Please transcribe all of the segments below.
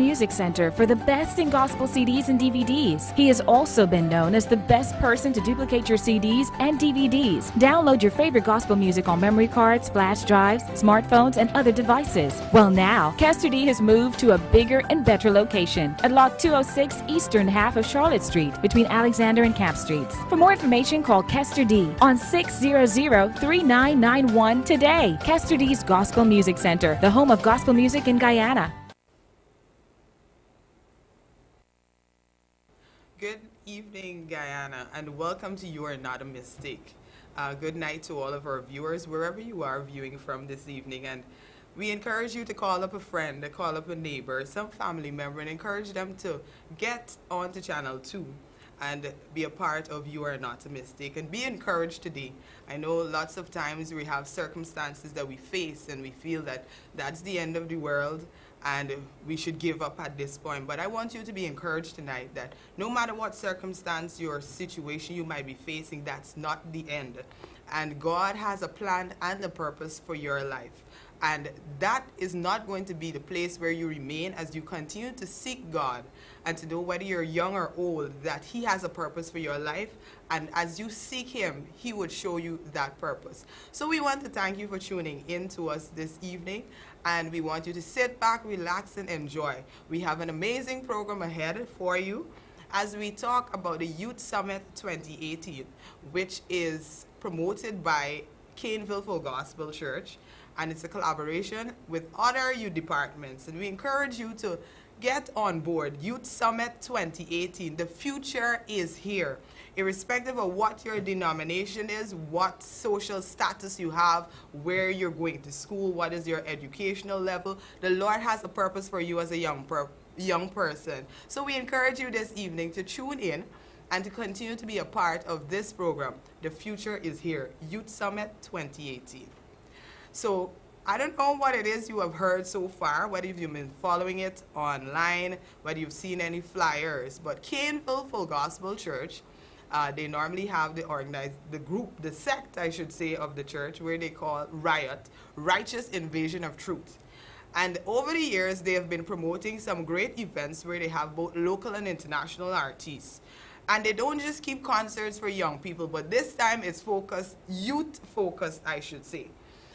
Music Center for the best in gospel CDs and DVDs. He has also been known as the best person to duplicate your CDs and DVDs. Download your favorite gospel music on memory cards, flash drives, smartphones, and other devices. Well, now, Kester D has moved to a bigger and better location at Lot 206 Eastern half of Charlotte Street between Alexander and Camp Streets. For more information, call Kester D on 600-3991 today. Kester D's Gospel Music Center, the home of gospel music in Guyana. Good evening, Guyana, and welcome to You Are Not a Mistake. Good night to all of our viewers, wherever you are viewing from this evening. And we encourage you to call up a friend, to call up a neighbor, some family member, and encourage them to get onto Channel 2 and be a part of You Are Not a Mistake, and be encouraged today. I know lots of times we have circumstances that we face and we feel that that's the end of the world and we should give up at this point. But I want you to be encouraged tonight that no matter what circumstance or situation you might be facing, that's not the end. And God has a plan and a purpose for your life. And that is not going to be the place where you remain as you continue to seek God and to know, whether you're young or old, that He has a purpose for your life. And as you seek Him, He would show you that purpose. So we want to thank you for tuning in to us this evening. And we want you to sit back, relax, and enjoy. We have an amazing program ahead for you as we talk about the Youth Summit 2018, which is promoted by Caneville Full Gospel Church. And it's a collaboration with other youth departments. And we encourage you to get on board. Youth Summit 2018. The future is here. Irrespective of what your denomination is, what social status you have, where you're going to school, what is your educational level, the Lord has a purpose for you as a young person. So we encourage you this evening to tune in and to continue to be a part of this program. The future is here. Youth Summit 2018. So I don't know what it is you have heard so far, whether you've been following it online, whether you've seen any flyers, but Caneville Full Gospel Church, they normally have the sect, I should say, of the church, where they call Riot, Righteous Invasion of Truth. And over the years, they have been promoting some great events where they have both local and international artists. And they don't just keep concerts for young people, but this time it's youth-focused, I should say.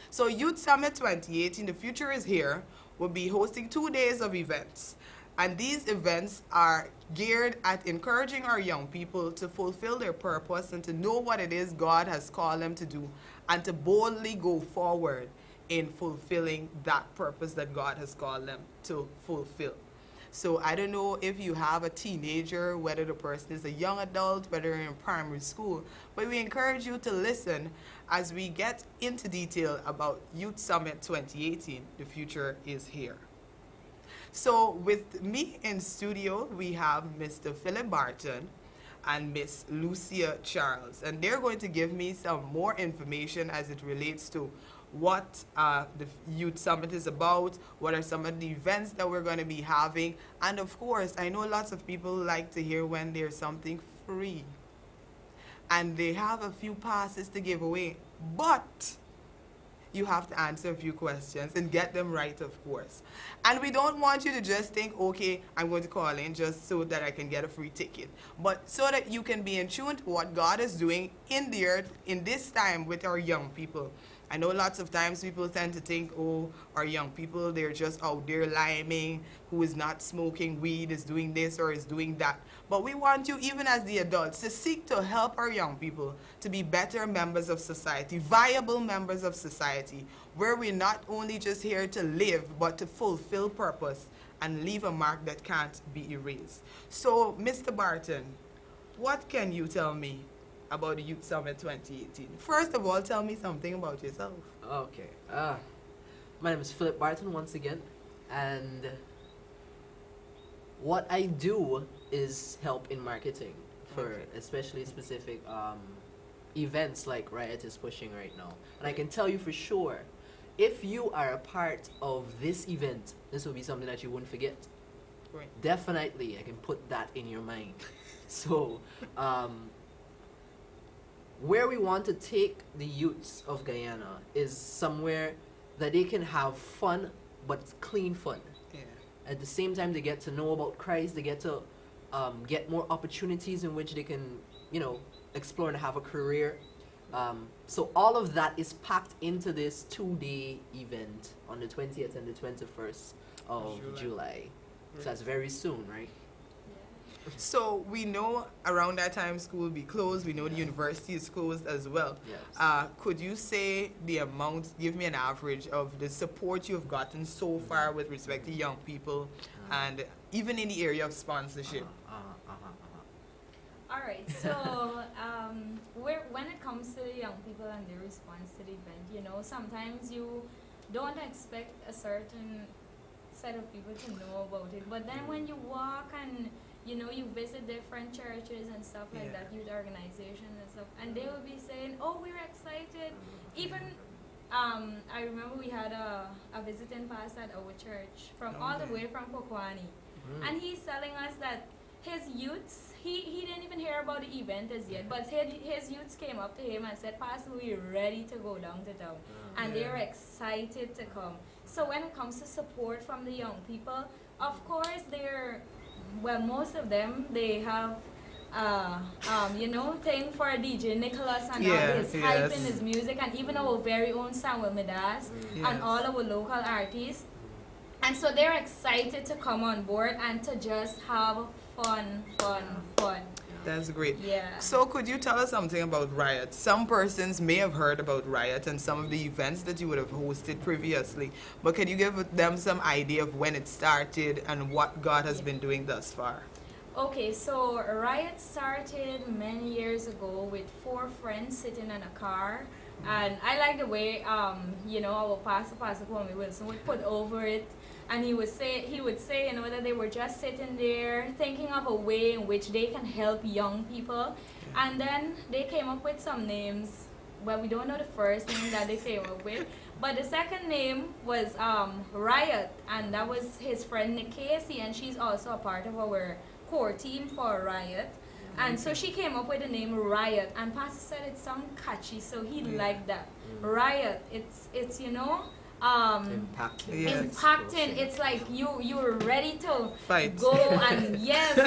So Youth Summit 2018, the future is here, will be hosting 2 days of events. And these events are geared at encouraging our young people to fulfill their purpose and to know what it is God has called them to do, and to boldly go forward in fulfilling that purpose that God has called them to fulfill. So I don't know if you have a teenager, whether the person is a young adult, whether you're in primary school, but we encourage you to listen as we get into detail about Youth Summit 2018. The future is here. So with me in studio, we have Mr. Philip Barton and Miss Lucia Charles, and they're going to give me some more information as it relates to what the Youth Summit is about, what are some of the events that we're going to be having, and of course, I know lots of people like to hear when there's something free, and they have a few passes to give away, but you have to answer a few questions and get them right, of course. And we don't want you to just think, okay, I'm going to call in just so that I can get a free ticket, but so that you can be in tune to what God is doing in the earth in this time with our young people. I know lots of times people tend to think, oh, our young people, they're just out there liming, who is not smoking weed, is doing this or is doing that. But we want you, even as the adults, to seek to help our young people to be better members of society, viable members of society, where we're not only just here to live, but to fulfill purpose and leave a mark that can't be erased. So, Mr. Barton, what can you tell me about the Youth Summit 2018? First of all, tell me something about yourself. Okay. My name is Philip Barton once again, and what I do is help in marketing for especially specific events like Riot is pushing right now. And I can tell you for sure, if you are a part of this event, this will be something that you won't forget. Right. Definitely, I can put that in your mind. So, where we want to take the youths of Guyana is somewhere that they can have fun, but clean fun. Yeah. At the same time, they get to know about Christ. They get to get more opportunities in which they can, you know, explore and have a career. So all of that is packed into this 2-day event on the 20th and the 21st of July. So that's very soon, right? So we know around that time school will be closed. We know the university is closed as well. Yes. Could you say the amount, give me an average of the support you've gotten so far with respect to young people and even in the area of sponsorship? All right, so when it comes to the young people and their response to the event, you know, sometimes you don't expect a certain set of people to know about it, but then when you walk and you know, you visit different churches and stuff like that, youth organizations and stuff, and they will be saying, oh, we're excited. Even, I remember we had a visiting pastor at our church from all the way from Pokwani. And he's telling us that his youths, he didn't even hear about the event as yet, but his youths came up to him and said, Pastor, we're ready to go down to town. And they're excited to come. So when it comes to support from the young people, of course, well, most of them, they have, you know, thing for DJ Nicholas and all his hype in his music, and even our very own Samuel Midas and all our local artists. And so they're excited to come on board and to just have fun. That's great. Yeah. So could you tell us something about Riot? Some persons may have heard about Riot and some of the events that you would have hosted previously, but can you give them some idea of when it started and what God has been doing thus far? Okay, so Riot started many years ago with 4 friends sitting in a car. And I like the way, you know, our Pastor Kwame Wilson would put over it. And he would say, you know, that they were just sitting there thinking of a way in which they can help young people. And then they came up with some names. Well, we don't know the first name that they came up with, but the second name was Riot, and that was his friend Nick Casey, and she's also a part of our core team for Riot. And so she came up with the name Riot, and Pastor said it sounded catchy, so he liked that. Riot, it's you know, impacting. It's like you're ready to fight. Go and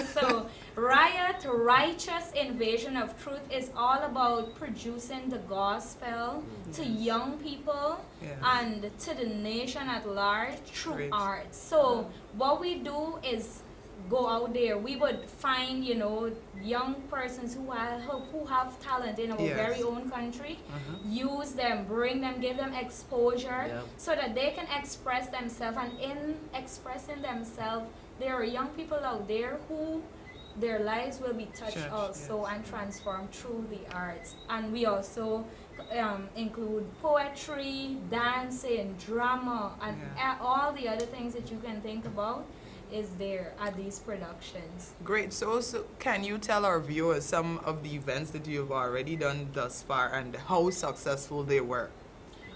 so Riot, righteous invasion of truth, is all about producing the gospel to young people and to the nation at large through art. So what we do is go out there. We would find, you know, young persons who have talent in our very own country, use them, bring them, give them exposure so that they can express themselves. And in expressing themselves, there are young people out there who their lives will be touched also and transformed through the arts. And we also include poetry, dancing, drama, and all the other things that you can think about is there at these productions. Great. So can you tell our viewers some of the events that you have already done thus far and how successful they were?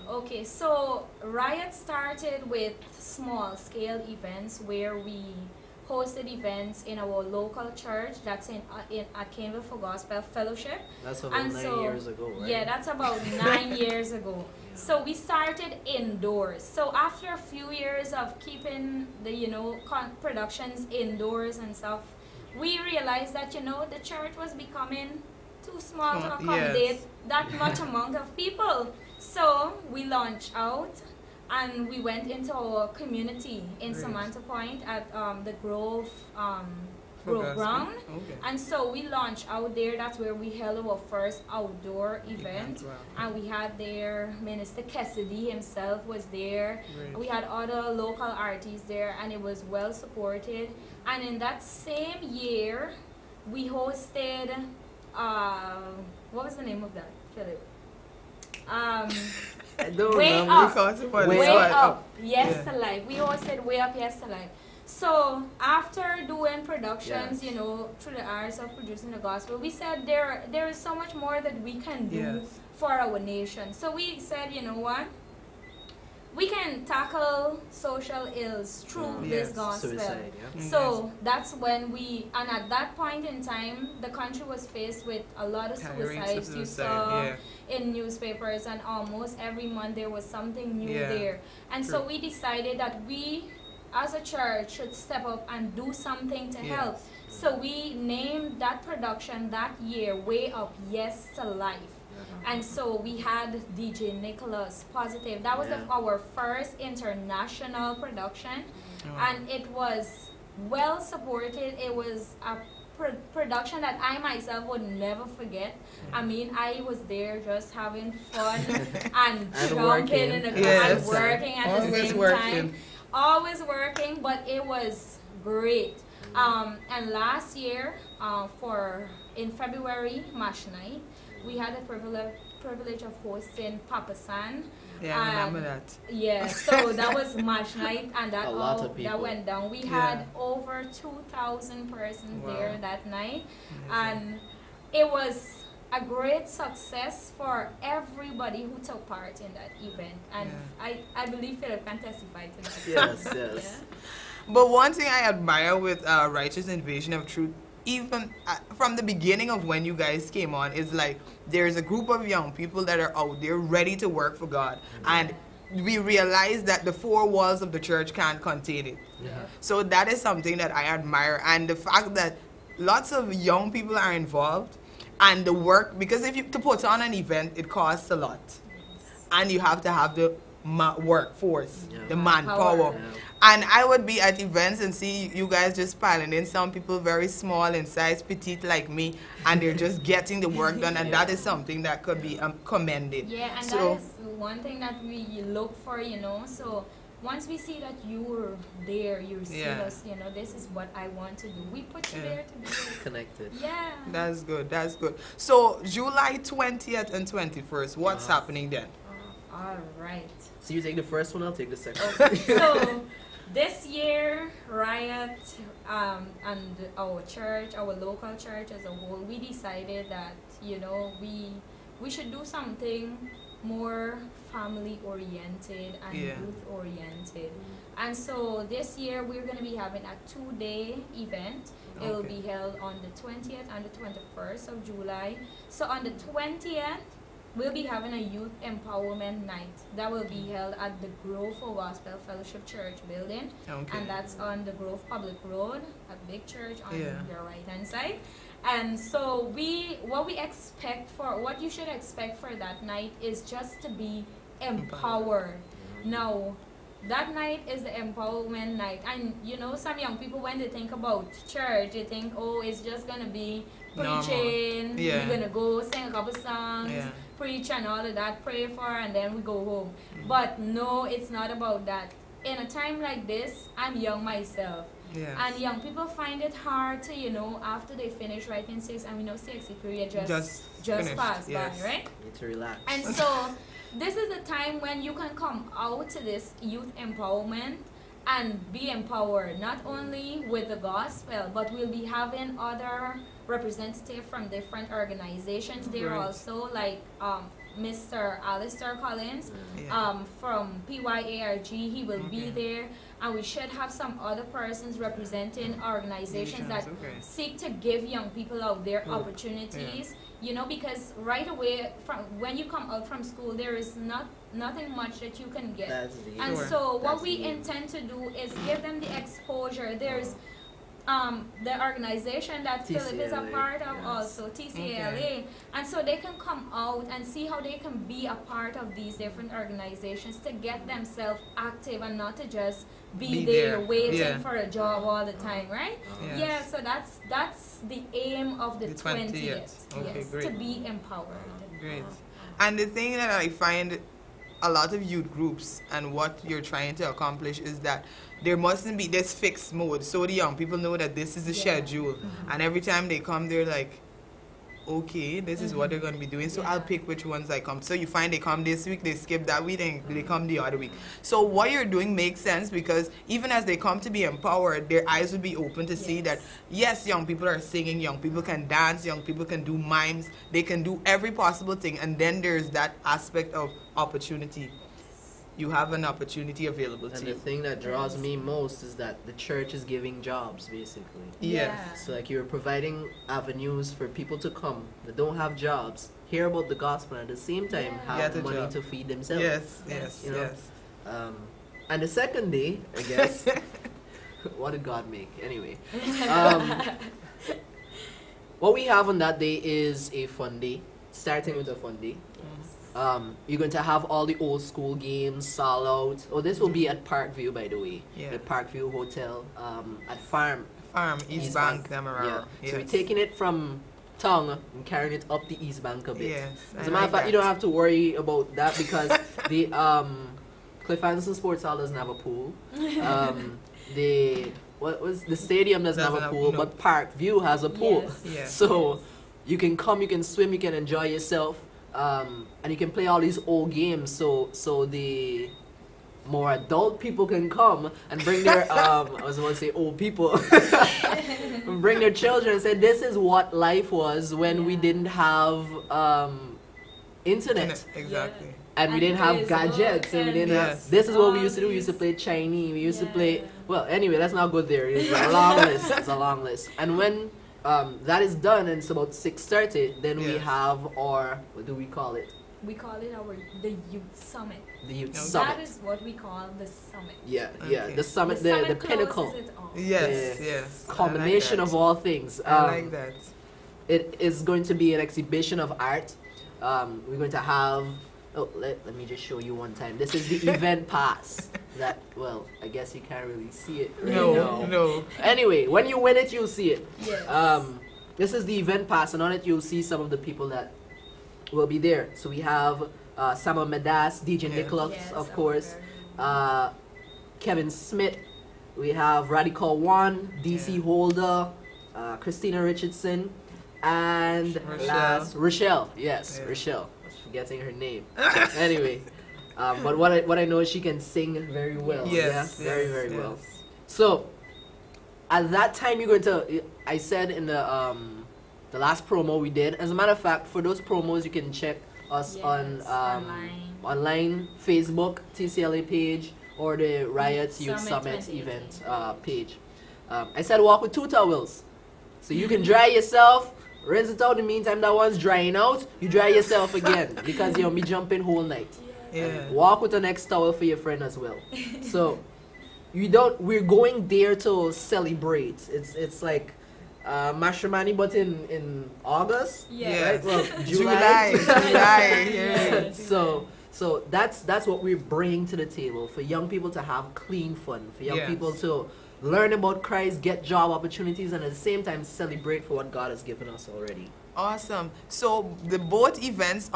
Okay, so Riot started with small-scale events where we hosted events in our local church that's at Caneville for Gospel Fellowship. That's about 9 years ago, right? Yeah, that's about 9 years ago. So we started indoors. So after a few years of keeping the, you know, productions indoors and stuff, we realized that, you know, the church was becoming too small to accommodate that much amount of people. So we launched out and we went into our community in Samantha Point at the Grove Ground. And so we launched out there. That's where we held our first outdoor event. And we had there Minister Cassidy himself was there. We had other local artists there, and it was well supported. And in that same year, we hosted, what was the name of that, Philip? Way Up. Yes to Life. We hosted Way Up Yes to Life. So after doing productions, you know, through the arts of producing the gospel, we said there is so much more that we can do for our nation. So we said, you know what? We can tackle social ills through this gospel. Suicide, So that's when and at that point in time, the country was faced with a lot of suicides. You saw in newspapers, and almost every month there was something new there. And so we decided that we as a church should step up and do something to Yes. help. So we named that production that year Way Up Yes to Life. And so we had DJ Nicholas Positive. That was Yeah. our first international production. Oh. And it was well supported. It was a production that I myself would never forget. I mean, I was there just having fun and And jumping working. in the Yes. and working at the Always same working. time. Always working, but it was great. And last year, in February, Mash Night, we had the privilege of hosting Papa San. Yeah, I remember that. Yeah, so that was Mash Night, and that A lot all of people. that went down. We Yeah. had over 2,000 persons Wow. there that night, Amazing. and it was a great success for everybody who took part in that event. And I believe Philip can testify to that. Yes, Yeah. yes. But one thing I admire with Righteous Invasion of Truth, even from the beginning of when you guys came on, is like there's a group of young people that are out there ready to work for God. And we realize that the four walls of the church can't contain it. Yeah. So that is something that I admire. And the fact that lots of young people are involved and the work, because if you to put on an event, it costs a lot. And you have to have the workforce, Yeah. the manpower. Yeah. And I would be at events and see you guys just piling in. Some people very small in size, petite like me, and they're just getting the work done. And that is something that could be commended. Yeah, and So- that is one thing that we look for, you know. So once we see that you're there, you're serious, you know, this is what I want to do. We put you Yeah. there to do it. Connected. Yeah. That's good. That's good. So July 20th and 21st, what's happening then? All right. So you take the first one, I'll take the second. So this year, Riot and our church, our local church as a whole, we decided that, you know, we should do something more family oriented and Yeah. youth oriented. And so this year we're going to be having a 2-day event. It will Okay. be held on the 20th and the 21st of July. So on the 20th, we'll be having a youth empowerment night that will be held at the Grove for Gospel Fellowship Church building. Okay. And that's on the Grove Public Road, a big church on Yeah. your right hand side. And so what you should expect for that night is just to be empowered. Now, that night is the empowerment night. And you know, some young people, when they think about church, they think, oh, it's just gonna be Normal. preaching, Yeah. we're gonna go sing a couple songs, Yeah. preach and all of that, pray for, and then we go home. But no, it's not about that. In a time like this, I'm young myself. Yeah. And young people find it hard to, you know, after they finish writing 6, and we know 6 period just finished, passed yes. by, right? Need to relax. And so this is the time when you can come out to this youth empowerment and be empowered, not only with the gospel, but we'll be having other representatives from different organizations there Right. also, like Mr. Alistair Collins Yeah. from PYARG. He will be Okay. there, and we should have some other persons representing organizations that Okay. seek to give young people out there Mm. opportunities. You know, because right away from when you come out from school, there is nothing much that you can get. That's the And Sure. so what That's we the- intend to do is give them the exposure. There's the organization that Philip is a TCLA, part of yes. also, TCLA. Okay. And so they can come out and see how they can be a part of these different organizations to get themselves active and not to just be there waiting Yeah. for a job all the time, right? Yes. Yeah, so that's the aim of the The 20th. 20th. Okay, Yes, great. to be empowered. Great. And the thing that I find a lot of youth groups and what you're trying to accomplish is that there mustn't be this fixed mode. So the young people know that this is the Yeah. schedule. And every time they come, they're like, okay, this is what they're going to be doing. So I'll Yeah. pick which ones I come. So you find they come this week, they skip that week, and they come the other week. So what you're doing makes sense because even as they come to be empowered, their eyes will be open to see that, yes, young people are singing, young people can dance, young people can do mimes, they can do every possible thing. And then there's that aspect of opportunity. You have an opportunity available And to the you. thing that draws me most is that the church is giving jobs, basically. Yes. So like you're providing avenues for people to come that don't have jobs, hear about the gospel, and at the same time Yeah. have Get a money job. to feed themselves. Yes, yes, You know? yes. Um, And the second day, I guess, what did God make? Anyway, um, what we have on that day is a fun day, starting with a fun day. You're going to have all the old school games, Sal Out. Oh, this will be at Parkview, by the way. Yeah. The Parkview Hotel at Farm. East Bank, Demerara. Yeah. Yes. So we're taking it from Tongue and carrying it up the East Bank a bit. Yes. As I a matter of like fact, you that. don't have to worry about that because the Cliff Anderson Sports Hall doesn't have a pool. The stadium doesn't have a pool, no. but Parkview has a pool. Yes. Yeah. So you can come, you can swim, you can enjoy yourself, and you can play all these old games. So the more adult people can come and bring their I was about to say old people, bring their children and say this is what life was when we Yeah. didn't have internet. Exactly. And we And didn't have there's gadgets, and we didn't Yes. have. This is what we all used to do. We used to these- play Chinese. We used to Yeah. play. Well, anyway, let's not go there. It's a long list. It's a long list. And when that is done, and it's about 6:30, then we Yes. have our, what do we call it? We call it the youth summit. The youth Okay. summit. That is what we call the summit. Yeah, Okay. yeah. The summit, the pinnacle, closes it off. Yes, The yes. combination I like of that. all things. I like that. It is going to be an exhibition of art. We're going to have. Oh, let me just show you one time. This is the event pass. That, well, I guess you can't really see it right No, now. no. Anyway, when you win it, you'll see it. Yes. This is the event pass, and on it you'll see some of the people that will be there. So we have Samuel Medas, DJ Yeah. Nicholas, Yes, of I'm course, very- Kevin Smith. We have Radical One, DC Yeah. Holder, Christina Richardson, and Rochelle. Rochelle. Yes, Yeah. Rochelle. I was forgetting her name. Anyway, but what I know is she can sing very well. Yes, yeah, very yes, very yes. well. So at that time you're going to. I said in the last promo we did. As a matter of fact, for those promos you can check us on Yes, online Facebook TCLA page or the Riots Youth Summit Summit event 2018. page. I said walk with 2 towels, so you can dry yourself. Rinse it out. In the meantime, that one's drying out. You dry yourself again because you'll be jumping whole night. Yeah. And walk with an next towel for your friend as well. So you don't. We're going there to celebrate. It's like Mashramani, but in August. Yeah. Right? Well, July. July. Yeah. So that's what we're bringing to the table for young people to have clean fun, for young Yes. people to learn about Christ, get job opportunities, and at the same time celebrate for what God has given us already. Awesome. So the both events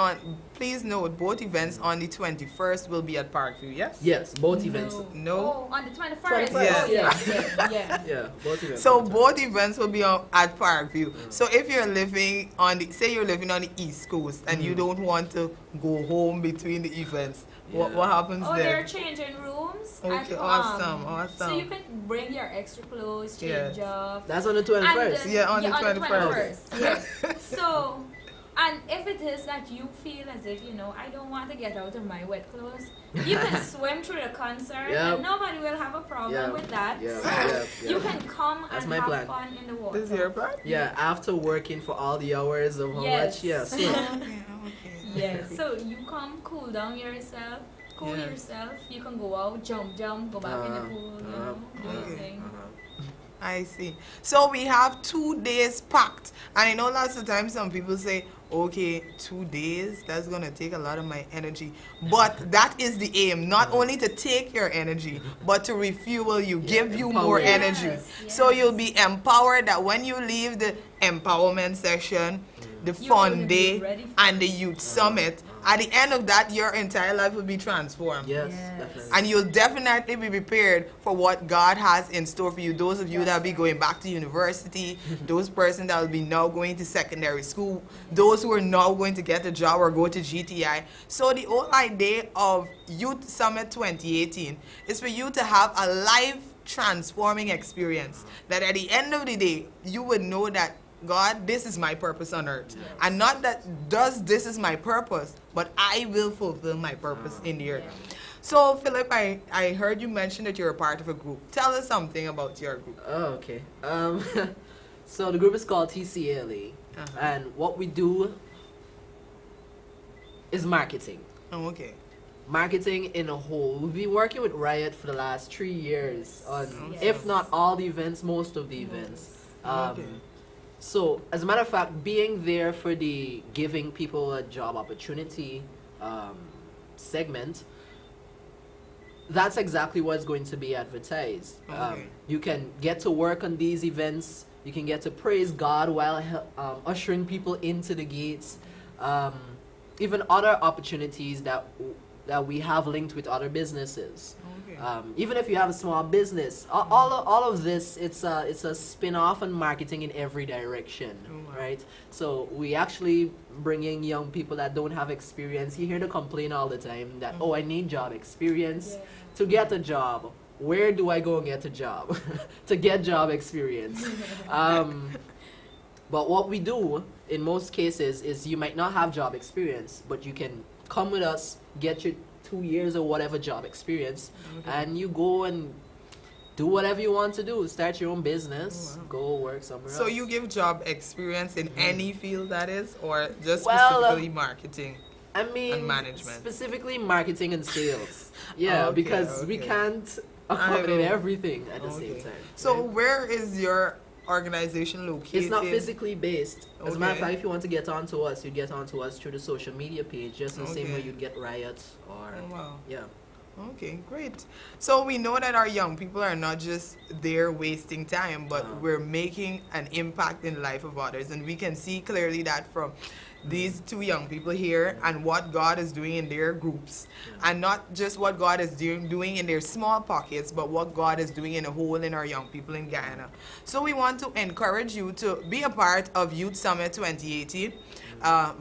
please note, both events on the 21st will be at Parkview, yes? Yes, both events. No? Oh, on the 21st. 21st, yeah. Yeah, both events. So both events will be at Parkview. So if you're living say you're living on the East Coast and you don't want to go home between the events, what happens Oh, there? they're changing rooms. Okay, at, awesome, So awesome. you can bring your extra clothes, Yeah. change off. That's on the 21st. And, Yeah, on the 21st. Yes. So, and if it is that you feel as if, I don't want to get out of my wet clothes, you can swim through the concert Yep. and nobody will have a problem Yeah, with that. yeah, So yeah. you can come That's and my have plan. fun in the water. This is your part? Yeah, after working for all the hours of how Yes. much? Yeah, so Okay. Yes. So you come cool down yourself, cool Yeah. yourself. You can go out, jump, go back in the pool, do your Okay. thing. I see. So we have 2 days packed. And I know lots of times some people say, okay, 2 days, that's going to take a lot of my energy. But that is the aim, not only to take your energy, but to refuel you, give you more empower you. energy. Yes, So yes. you'll be empowered that when you leave the empowerment session, the You're fun gonna be day, ready for and the youth summit, at the end of that, your entire life will be transformed. yes, Yes. definitely. And you'll definitely be prepared for what God has in store for you. Those of you that will be going back to university, those persons that will be now going to secondary school, those who are now going to get a job or go to GTI. So the whole idea of Youth Summit 2018 is for you to have a life transforming experience. That at the end of the day, you would know that God, this is my purpose on earth. And not that this is my purpose, but I will fulfill my purpose in the earth. So, Philip, I heard you mention that you're a part of a group. Tell us something about your group. Oh, okay. So the group is called TCLA, Uh-huh. and what we do is marketing. Oh, okay. marketing in a whole. We've been working with Riot for the last 3 years on, Yes. if not all the events, most of the events. Okay. So, as a matter of fact, being there for the giving people a job opportunity segment, that's exactly what's going to be advertised. Okay. You can get to work on these events. You can get to praise God while ushering people into the gates. Even other opportunities that we have linked with other businesses. Okay. Even if you have a small business, all of this, it's a spin-off on marketing in every direction, Oh, wow. right? So we actually bringing young people that don't have experience. You hear the complaint all the time that, oh, I need job experience. Yeah. To get a job, where do I go and get a job? To get job experience. But what we do in most cases is you might not have job experience, but you can come with us, get your 2 years or whatever job experience, and you go and do whatever you want to do. Start your own business, Oh, wow. go work somewhere else. So you give job experience in any field that is, or just Well, specifically marketing? I mean, and management. specifically marketing and sales. Yeah, Okay, because we okay. can't accommodate know. everything at the same Okay. time. So right? where is your organization located? It's not physically based. As a matter of Okay. fact, if you want to get onto us, you'd get onto us through the social media page, just the same Okay. way you'd get Riot or Oh, wow. yeah. Okay, great. So we know that our young people are not just there wasting time, but we're making an impact in the life of others. And we can see clearly that from these two young people here and what God is doing in their groups. And not just what God is doing in their small pockets, but what God is doing in a whole in our young people in Guyana. So we want to encourage you to be a part of Youth Summit 2018.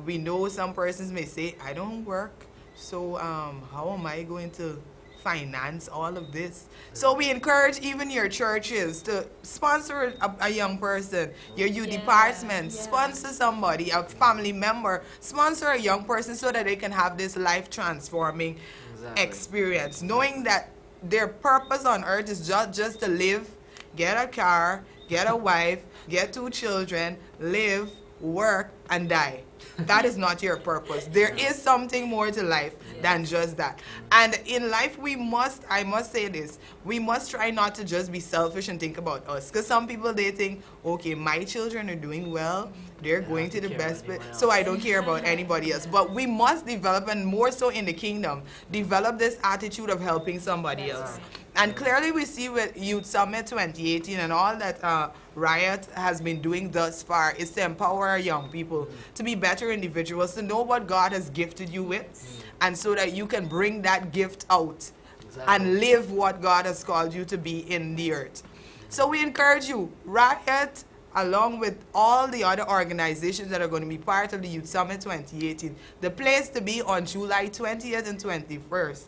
We know some persons may say, I don't work. So how am I going to finance all of this? So we encourage even your churches to sponsor a young person, your youth Yeah, department, yeah. sponsor somebody, a family member, sponsor a young person so that they can have this life transforming Exactly. experience, knowing that their purpose on earth is just to live, get a car, get a wife, get 2 children, live, work, and die. That is not your purpose. There is something more to life than just that. And in life, I must say this, we must try not to just be selfish and think about us. Because some people, they think, okay, my children are doing well, they're I going don't to the care about best place, anyone so I else. don't care about anybody else. But we must develop, and more so in the kingdom, develop this attitude of helping somebody That's else. right. And clearly we see with Youth Summit 2018 and all that Riot has been doing thus far is to empower our young people to be better individuals, to know what God has gifted you with, and so that you can bring that gift out Exactly. and live what God has called you to be in the earth. So we encourage you, Riot, along with all the other organizations that are going to be part of the Youth Summit 2018, the place to be on July 20th and 21st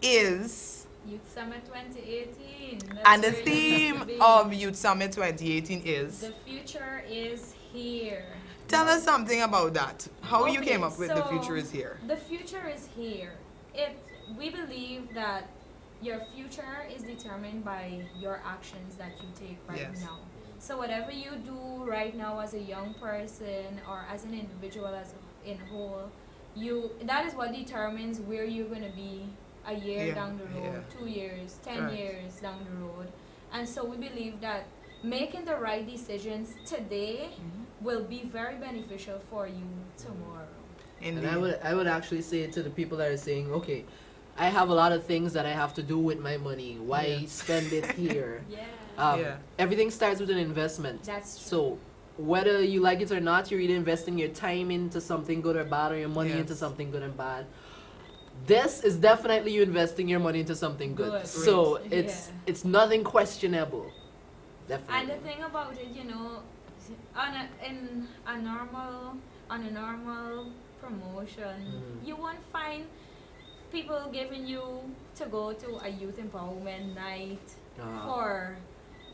is... Youth Summit 2018. That's And the where it needs to theme be. of Youth Summit 2018 is? The future is here. Tell us something about that. How you Okay, came up with the so future is here. The future is here. We believe that your future is determined by your actions that you take right Yes. now. So whatever you do right now as a young person or as an individual in whole, that is what determines where you're going to be a year Yeah, down the road, yeah. 2 years, 10 Right. years down the road. And so we believe that making the right decisions today will be very beneficial for you tomorrow. Indeed. And I would actually say to the people that are saying, okay, I have a lot of things that I have to do with my money. Why Yeah. spend it here? Yeah. Yeah. Everything starts with an investment. That's true. So whether you like it or not, you're either investing your time into something good or bad, or your money Yes. into something good and bad. This is definitely you investing your money into something good. Good. So Great. it's Yeah. it's nothing questionable. And Definitely. the thing about it, on a normal promotion, Mhm. you won't find people giving you to go to a youth empowerment night for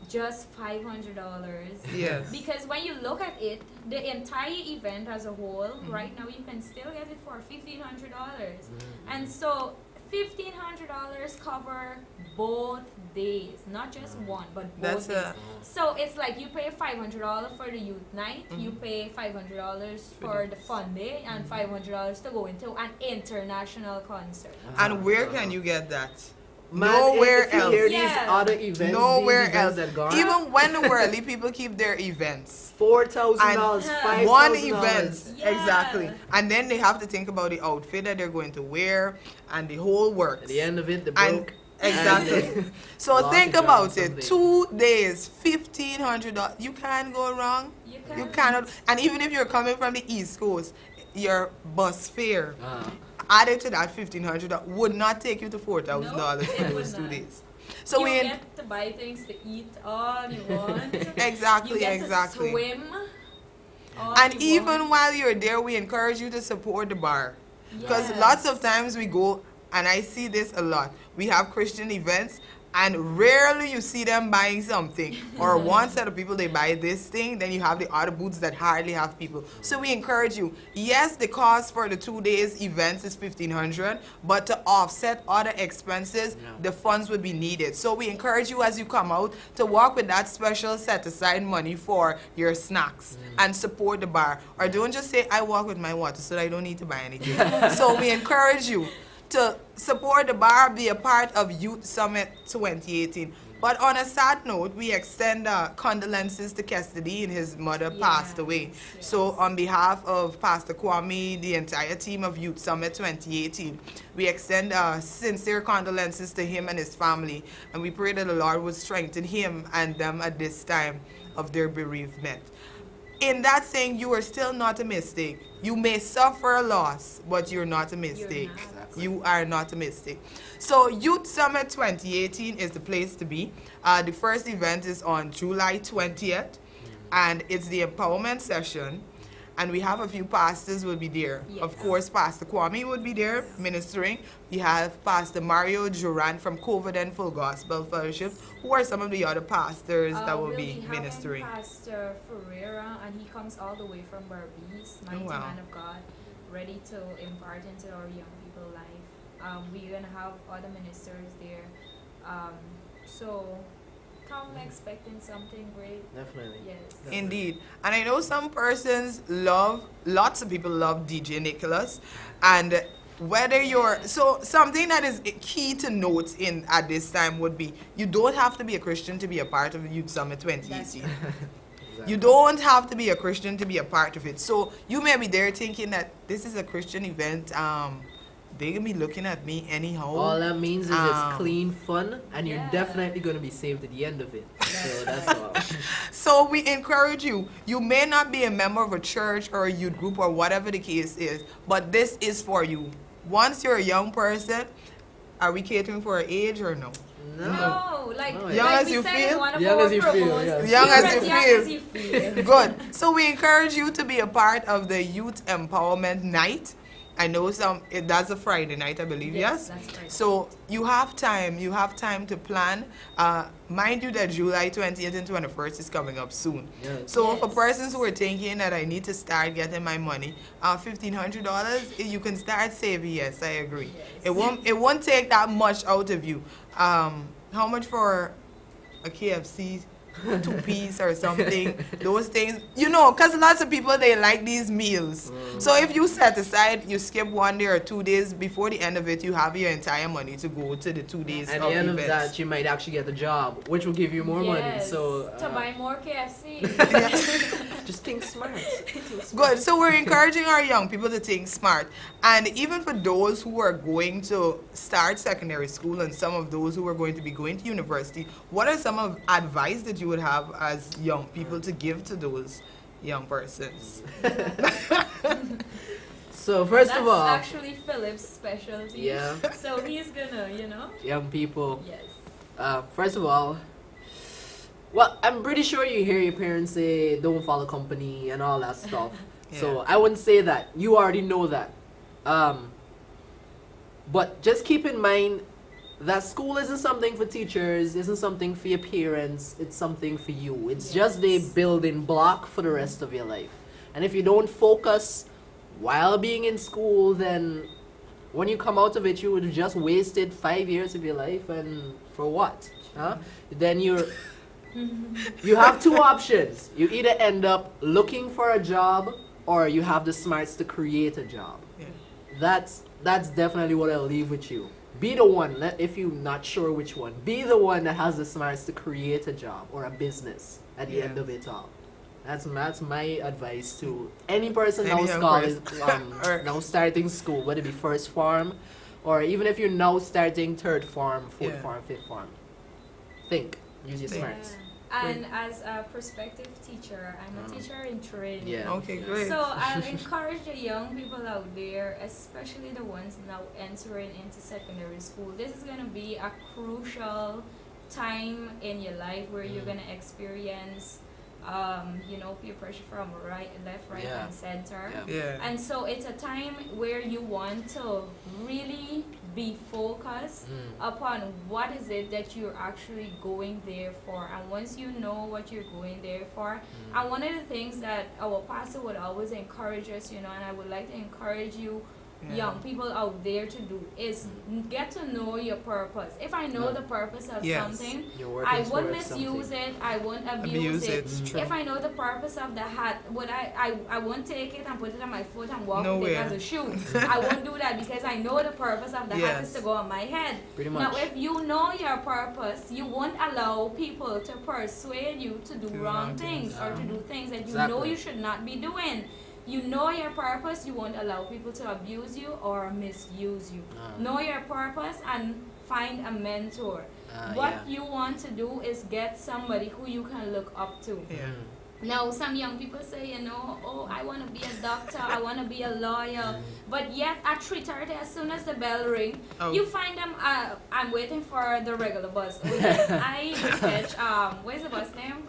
just $500. Yes. Because when you look at it, the entire event as a whole, right now you can still get it for $1,500. And so $1,500 cover both days, not just one, but That's both days. a So it's like you pay $500 for the youth night, you pay $500 for the fun day, and $500 to go into an international concert. and where can you get that? Man, Nowhere if you hear else. these Yeah. other events, Nowhere these events else. that gone, Even when the worldly people keep their events. $4,000, And $5,000. One event, Yeah. exactly, and then they have to think about the outfit that they're going to wear and the whole works. At the end of it, the And broke. exactly. And So lost think a job about or it. something. 2 days, $1,500. You can't go wrong. You cannot. And even if you're coming from the East Coast, your bus fare added to that $1,500 would not take you to $4,000 No, for it those would 2 not. days. So you we get to buy things to eat all you want. exactly, You get exactly. to swim all And you even want. while you're there, we encourage you to support the bar. Because Yes. lots of times we go, and I see this a lot, we have Christian events, and rarely you see them buying something. Or one set of people, they buy this thing, then you have the other booths that hardly have people. So we encourage you, yes, the cost for the 2 days events is $1,500, but to offset other expenses, the funds would be needed. So we encourage you as you come out to walk with that special set aside money for your snacks and support the bar. Or don't just say, I walk with my water so that I don't need to buy anything. So we encourage you to support the bar, be a part of Youth Summit 2018. But on a sad note, we extend condolences to Cassidy and his mother passed away. Yes. So on behalf of Pastor Kwame, the entire team of Youth Summit 2018, we extend sincere condolences to him and his family. And we pray that the Lord would strengthen him and them at this time of their bereavement. In that saying, you are still not a mistake. You may suffer a loss, but you're not a mistake. not. You are not a mistake. So Youth Summit 2018 is the place to be. The first event is on July 20th, and it's the empowerment session. And we have a few pastors will be there. Yes. Of course, Pastor Kwame would be there ministering. We have Pastor Mario Duran from Coverdale Full Gospel Fellowship, who are some of the other pastors that will we'll be having ministering. Pastor Ferreira, and he comes all the way from Berbice, mighty wow. man of God, ready to impart into our young people life. We're gonna have other ministers there, so come expecting something great. Definitely. Yes. Indeed. And I know some persons lots of people love DJ Nicholas. And whether you're, so something that is key to note in at this time would be, you don't have to be a Christian to be a part of Youth Summit 2018. You don't have to be a Christian to be a part of it. So you may be there thinking that this is a Christian event. They're going to be looking at me anyhow. All that means is it's Um, clean fun, and you're Yeah. definitely going to be saved at the end of it. So that's all. So we encourage you. You may not be a member of a church or a youth group or whatever the case is, but this is for you. Once you're a young person, are we catering for an age or no? No, like, No, Young like as we you said feel? in one of Young our as you feel, promos, yes. Young as you young feel. as you feel. Good. So we encourage you to be a part of the Youth Empowerment Night. I know that's a Friday night, I believe, yes? That's right. So you have time to plan. Mind you that July 20th and 21st is coming up soon. Yes. So for Yes. persons who are thinking that I need to start getting my money, $1,500, you can start saving, yes, I agree. Yes. It won't take that much out of you. How much for a KFC? 2-piece or something, those things, because lots of people, they like these meals. So if you set aside, you skip 1 day or 2 days, before the end of it, you have your entire money to go to the 2 days At of the end of events. that, you might actually get a job, which will give you more money. Yes, So to buy more KFC. just think smart. Good. So we're encouraging our young people to think smart. And even for those who are going to start secondary school and some of those who are going to be going to university, what are some of advice that you would have as young people to give to those young persons? So first That's of all, actually Philip's specialty. yeah, So he's gonna, young people. Yes. First of all, well, I'm pretty sure you hear your parents say don't follow company and all that stuff. So Yeah. I wouldn't say that. You already know that. But just keep in mind that school isn't something for teachers, isn't something for your parents, it's something for you. It's just a building block for the rest of your life. And if you don't focus while being in school, then when you come out of it, you would have just wasted 5 years of your life, and for what? huh? Then you have two options. You either end up looking for a job or you have the smarts to create a job. Yeah. That's definitely what I'll leave with you. Be the one, if you're not sure which one, be the one that has the smarts to create a job or a business at the end of it all. That's my advice to any person Any now starting school, whether it be first form or even if you're now starting third form, fourth form, fifth form. Think. Use your smarts. And as a prospective teacher, I'm a teacher in training. Yeah. Okay, great. So I'll encourage the young people out there, especially the ones now entering into secondary school. This is going to be a crucial time in your life where you're going to experience, peer pressure from left, right, and center. Yeah. And so it's a time where you want to really be focused upon what is it that you're actually going there for. And once you know what you're going there for, and one of the things that our pastor would always encourage us, and I would like to encourage you young people out there to do is get to know your purpose. If I know the purpose of something, I won't misuse it, I won't abuse it. If I know the purpose of the hat, I won't take it and put it on my foot and walk with it as a shoe. I won't do that because I know the purpose of the hat is to go on my head. Pretty much. Now if you know your purpose, you won't allow people to persuade you to do wrong things or to do things that you know you should not be doing. You know your purpose, you won't allow people to abuse you or misuse you. Know your purpose and find a mentor. What you want to do is get somebody who you can look up to. Now, some young people say, oh, I want to be a doctor, I want to be a lawyer. But yet, at 3:30, as soon as the bell rings, you find them, I'm waiting for the regular bus. Oh, yes, I catch, where's the bus name?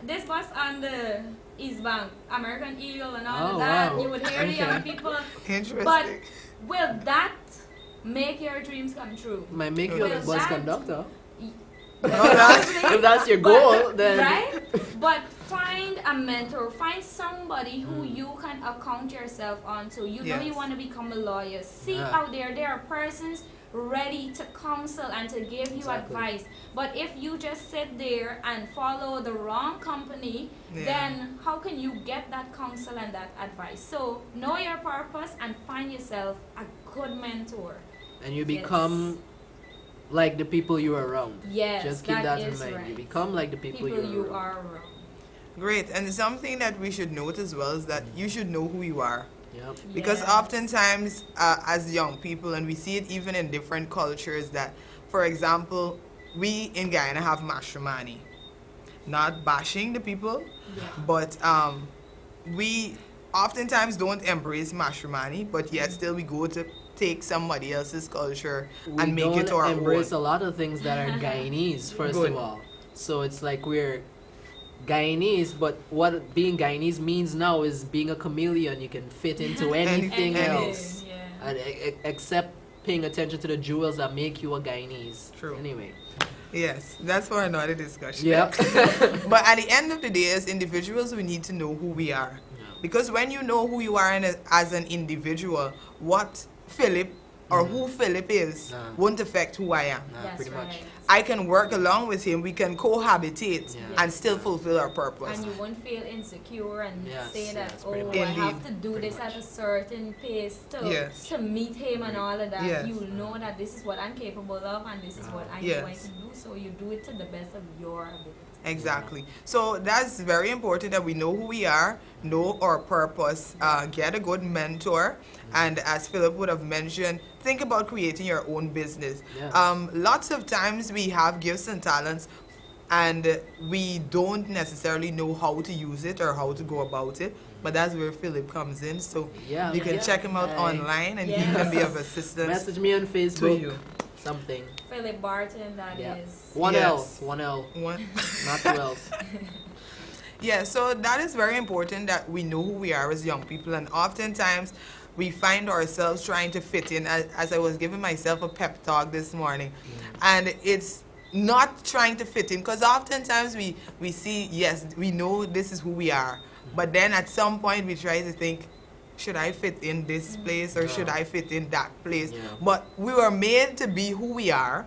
This bus on the East Bank, American Eagle and all of that. Wow. You would hear the young people. Interesting. But will that make your dreams come true? Might make you a bus conductor. If that's your goal, then right? But find a mentor, find somebody who you can account yourself onto. You know you want to become a lawyer. Seek out there are persons ready to counsel and to give you advice. But if you just sit there and follow the wrong company, then how can you get that counsel and that advice? So know your purpose and find yourself a good mentor. And you become like the people you are around. Yes, just keep that in mind. Right. You become like the people you are around. Great. And something that we should note as well is that you should know who you are. Yep. Because oftentimes as young people, and we see it even in different cultures, that, for example, we in Guyana have matrimony. Not bashing the people, but we oftentimes don't embrace matrimony, but yet still we go to take somebody else's culture and make it our own. We embrace a lot of things that are Guyanese, first of all. So it's like we're Guyanese, but what being Guyanese means now is being a chameleon. You can fit into anything else, and except paying attention to the jewels that make you a Guyanese. True. Anyway. Yes, that's for another discussion. Yep. But at the end of the day, as individuals, we need to know who we are. Because when you know who you are as an individual, what Philip or who Philip is won't affect who I am. Pretty much. I can work along with him, we can cohabitate and still fulfill our purpose. And you won't feel insecure and say that, I have to do this at a certain pace to meet him and all of that. You know that this is what I'm capable of and this is what I'm going to do, so you do it to the best of your ability. Exactly. So that's very important that we know who we are, know our purpose, get a good mentor, and as Philip would have mentioned, think about creating your own business. Lots of times we have gifts and talents and we don't necessarily know how to use it or how to go about it, but that's where Philip comes in. So you can check him out online and he can be of assistance. Message me on Facebook. To you. Something. Philip Barton, that is. One L. Not two L's. Yeah, so that is very important that we know who we are as young people, and oftentimes we find ourselves trying to fit in, as I was giving myself a pep talk this morning, and it's not trying to fit in, because oftentimes we see, yes, we know this is who we are, but then at some point we try to think, should I fit in this place or should I fit in that place? But we were made to be who we are,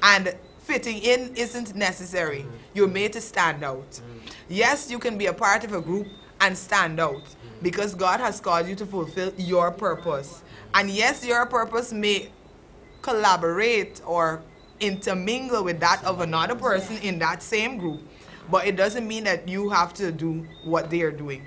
and fitting in isn't necessary. You're made to stand out. Yes, you can be a part of a group and stand out because God has called you to fulfill your purpose. And yes, your purpose may collaborate or intermingle with that of another person in that same group, but it doesn't mean that you have to do what they are doing.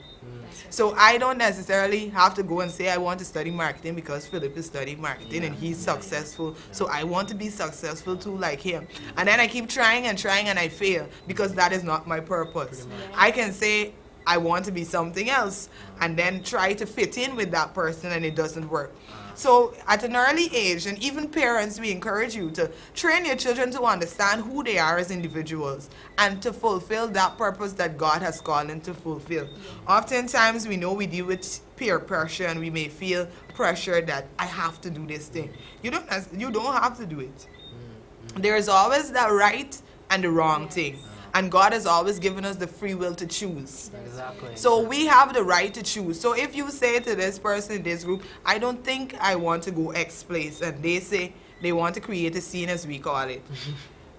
So I don't necessarily have to go and say I want to study marketing because Philip is studying marketing and he's successful, so I want to be successful too like him. And then I keep trying and trying and I fail because that is not my purpose. I can say I want to be something else and then try to fit in with that person and it doesn't work. So at an early age, and even parents, we encourage you to train your children to understand who they are as individuals and to fulfill that purpose that God has called them to fulfill. Oftentimes we know we deal with peer pressure and we may feel pressure that I have to do this thing. You don't have to do it. There is always the right and the wrong thing. And God has always given us the free will to choose. Exactly. So we have the right to choose. So if you say to this person in this group, I don't think I want to go X place, and they say they want to create a scene, as we call it,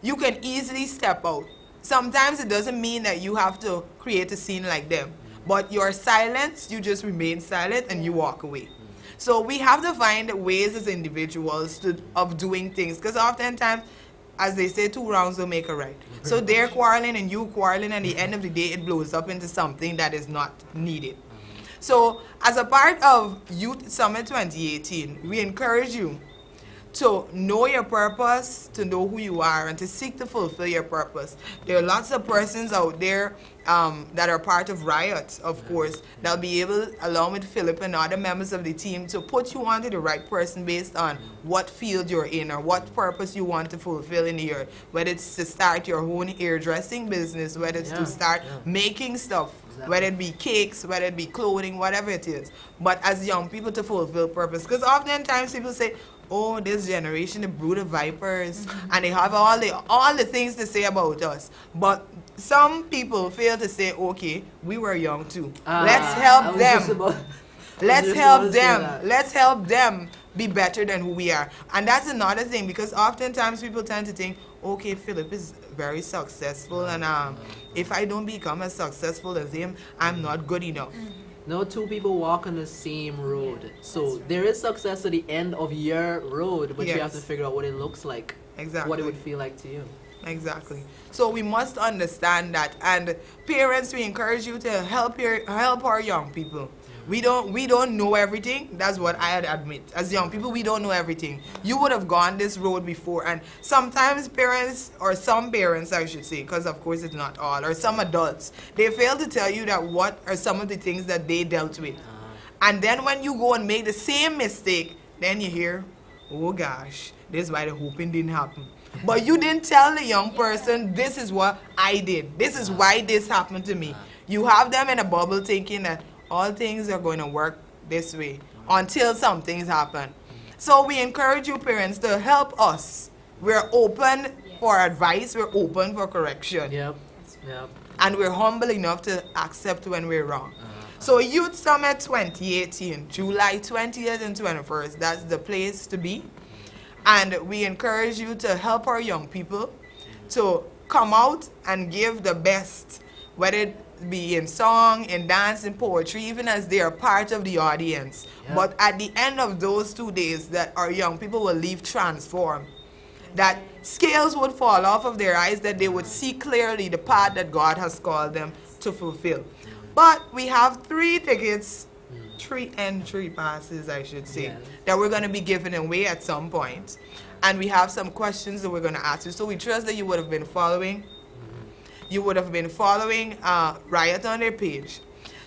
you can easily step out. Sometimes it doesn't mean that you have to create a scene like them, but your silence, you just remain silent and you walk away. So we have to find ways as individuals of doing things, because oftentimes, as they say, 2 rounds will make a right. So they're quarreling and you quarreling, and at the end of the day, it blows up into something that is not needed. So as a part of Youth Summit 2018, we encourage you to know your purpose, to know who you are, and to seek to fulfill your purpose. There are lots of persons out there that are part of Riot, of course, that'll be able, along with Philip and other members of the team, to put you onto the right person based on what field you're in or what purpose you want to fulfill in the year. Whether it's to start your own hairdressing business, whether it's to start making stuff, whether it be cakes, whether it be clothing, whatever it is. But as young people, to fulfill purpose. Because oftentimes people say, oh, this generation, the brood of vipers, and they have all the things to say about us. But some people fail to say, okay, we were young too. Let's help them. Let's help them be better than who we are. And that's another thing, because oftentimes people tend to think, okay, Philip is very successful, and if I don't become as successful as him, I'm not good enough. No 2 people walk on the same road. So there is success at the end of your road, but you have to figure out what it looks like. Exactly. What it would feel like to you. Exactly. So we must understand that. And parents, we encourage you to help our young people. We don't know everything. That's what I admit. As young people, we don't know everything. You would have gone this road before, and sometimes parents, or some parents I should say, because of course it's not all, or some adults, they fail to tell you that what are some of the things that they dealt with. And then when you go and make the same mistake, then you hear, oh gosh, this is why the hoping didn't happen. But you didn't tell the young person, this is what I did. This is why this happened to me. You have them in a bubble thinking that all things are going to work this way until some things happen. So we encourage you parents to help us. We're open for advice. We're open for correction. And we're humble enough to accept when we're wrong. So Youth Summit 2018, July 20th and 21st, that's the place to be. And we encourage you to help our young people to come out and give the best, whether it be in song, in dance, in poetry, even as they are part of the audience. But at the end of those 2 days, that our young people will leave transformed. That scales would fall off of their eyes, that they would see clearly the path that God has called them to fulfill. But we have 3 tickets, 3 entry passes, I should say, that we're going to be giving away at some point. And we have some questions that we're going to ask you. So we trust that you would have been following. You would have been following Riot on their page.